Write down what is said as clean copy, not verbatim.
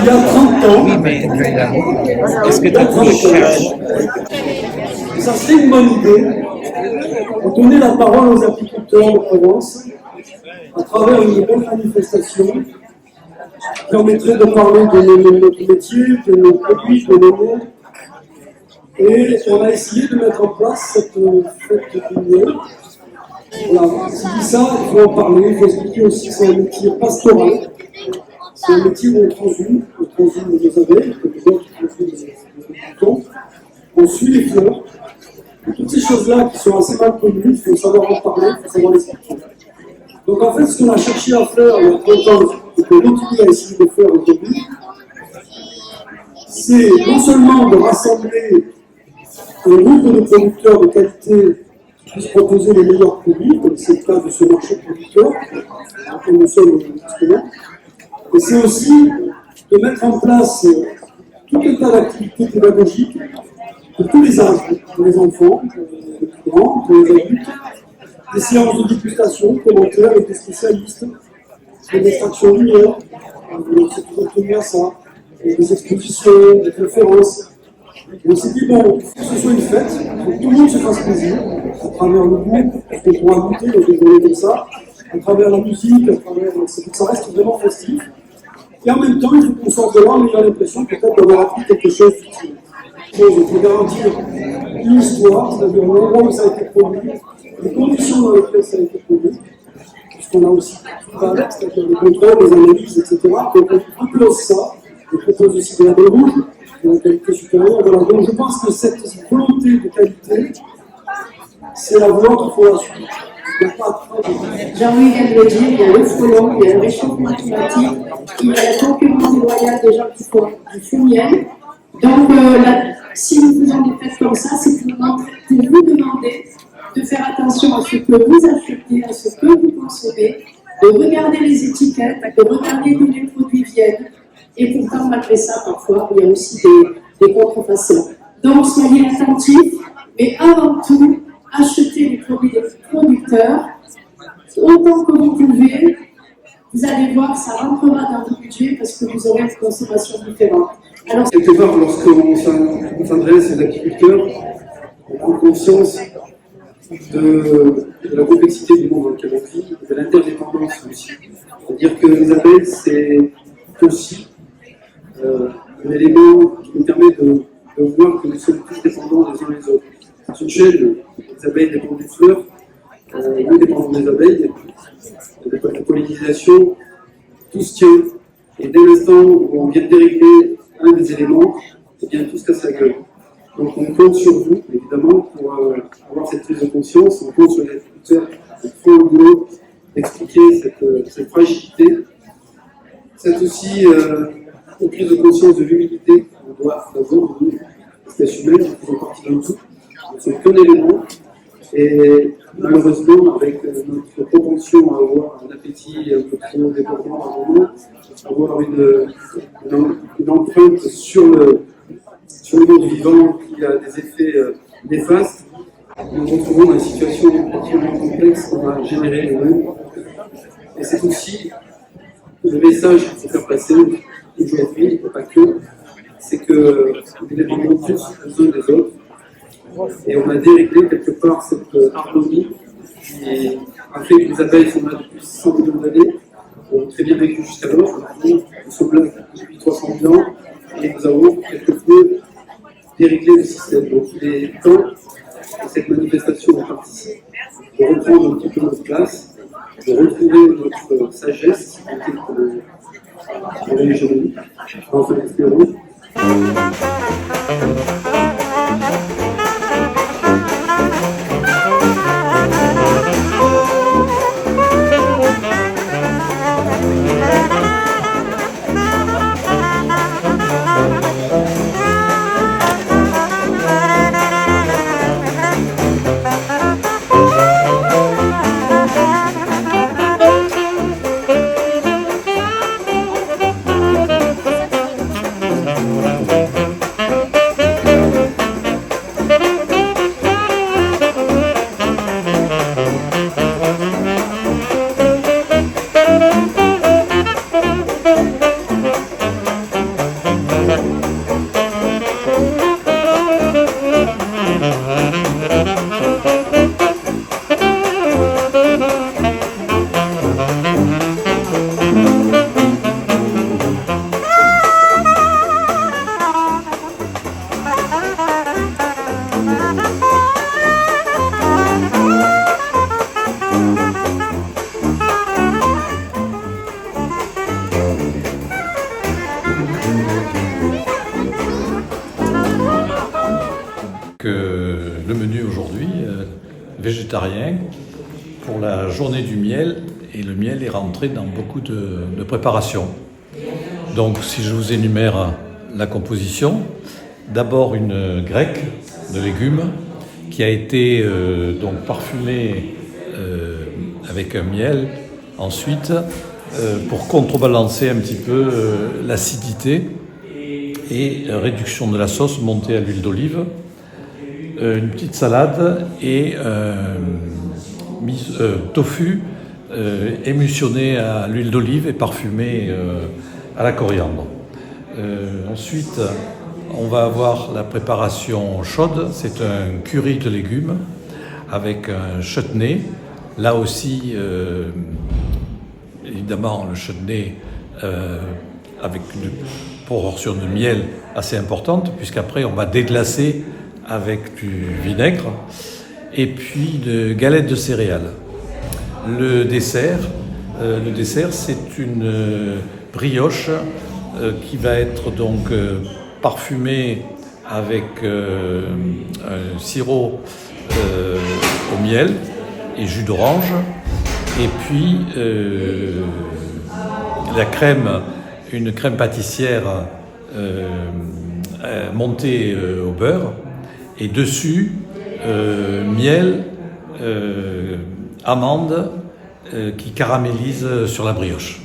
Il y a 30 ans, Est-ce que tu as ça serait une bonne idée de donner la parole aux apiculteurs de Provence à travers une belle manifestation qui permettrait de parler de notre métier, de nos produits, de nos noms. Et on a essayé de mettre en place cette fête du miel. Voilà, si dit ça, il faut en parler, il faut expliquer aussi que c'est un métier pastoral. C'est un métier où on transhume les abeilles, comme les autres qui transhument les boutons. On suit les fleurs. Et toutes ces choses-là qui sont assez mal connues, il faut savoir en parler, il faut savoir les expliquer. Donc en fait, ce qu'on a cherché à faire il y a 30 ans, et que l'autre a essayé de faire au début, c'est non seulement de rassembler un groupe de producteurs de qualité qui puissent proposer les meilleurs produits, comme c'est le cas de ce marché producteur, auquel nous sommes justement, et c'est aussi de mettre en place tout un tas d'activités pédagogiques de tous les âges, pour les enfants, pour les plus grands, pour les adultes, des séances de dégustation, commentaires avec des spécialistes, des extractions de lumière, c'est toujours tenu à ça, des expositions, des conférences. On s'est dit, bon, il faut que ce soit une fête, il faut que tout le monde se fasse plaisir, à travers le goût, parce qu'on pourra goûter dans des journées comme ça, à travers la musique, à travers. Ça reste vraiment festif. Et en même temps, il faut qu'on sorte de là en ayant l'impression peut-être d'avoir appris quelque chose d'utile. Il faut garantir une histoire, c'est-à-dire l'endroit où ça a été produit, les conditions dans lesquelles ça a été produit, puisqu'on a aussi tout avec, c'est-à-dire les contrôles, les analyses, etc. Donc on propose ça, on propose aussi de la belle rouge, de la qualité supérieure. Voilà. Donc je pense que cette volonté de qualité, c'est la voie qu'il faut la suivre. Jean-Louis vient de le dire, il y a le frelon, il y a le réchauffement climatique, il y a la concurrence déloyale des gens qui font du fou miel. Donc, si nous faisons des fêtes comme ça, c'est pour vous demander de faire attention à ce que vous achetez, à ce que vous consommez, de regarder les étiquettes, de regarder d'où les produits viennent. Et pourtant, malgré ça, parfois, il y a aussi des contrefaçons. Donc, soyez attentifs, mais avant tout, achetez les produits des producteurs autant que vous pouvez. Vous allez voir que ça rentrera dans vos budgets parce que vous aurez une consommation différente. Alors, quelque part, lorsqu'on s'adresse aux agriculteurs, on prend conscience de la complexité du monde dans lequel on vit, de l'interdépendance aussi. C'est-à-dire que les abeilles, c'est aussi un élément qui nous permet de voir que nous sommes tous dépendants les uns les autres. C'est une chaîne, les abeilles dépendent des fleurs, nous dépendons des abeilles, la pollinisation, tout se tient. Et dès l'instant où on vient de dérégler un des éléments, eh bien tout se casse la gueule. Donc on compte sur vous, évidemment, pour avoir cette prise de conscience. On compte sur les agriculteurs qui font le boulot d'expliquer cette fragilité. C'est aussi une prise de conscience de l'humilité qu'on doit avoir, nous, espèces humaines, qui font partie d'un tout. Nous sommes qu'un élément. Et malheureusement, avec notre propension à avoir un appétit un peu trop débordant à un moment, avoir une empreinte sur le monde vivant qui a des effets néfastes, nous nous retrouvons dans une situation extrêmement complexe qu'on a générée nous-mêmes. Et c'est aussi le message qu'il faut faire passer aujourd'hui, pas que, c'est que nous dépendons tous les uns des autres. Et on a déréglé quelque part cette harmonie qui a fait que les abeilles sont là depuis 100 millions d'années, ont très bien vécu jusqu'alors. Nous sommes là depuis 300 000 ans et nous avons quelque peu déréglé le système. Donc il est temps de cette manifestation en partie de reprendre un petit peu notre place, de retrouver notre sagesse, qui est l'hégémonie, enfin l'espérance. Le menu aujourd'hui, végétarien, pour la journée du miel, et le miel est rentré dans beaucoup de préparations. Donc si je vous énumère la composition, d'abord une grecque de légumes qui a été donc parfumée avec un miel, ensuite pour contrebalancer un petit peu l'acidité et réduction de la sauce montée à l'huile d'olive. Une petite salade et tofu émulsionné à l'huile d'olive et parfumé à la coriandre. Ensuite, on va avoir la préparation chaude. C'est un curry de légumes avec un chutney. Là aussi, évidemment, le chutney avec une proportion de miel assez importante, puisqu'après on va déglacer avec du vinaigre, et puis de galettes de céréales. Le dessert, c'est une brioche qui va être donc parfumée avec un sirop au miel et jus d'orange, et puis la crème, une crème pâtissière montée au beurre. Et dessus, miel, amandes qui caramélisent sur la brioche.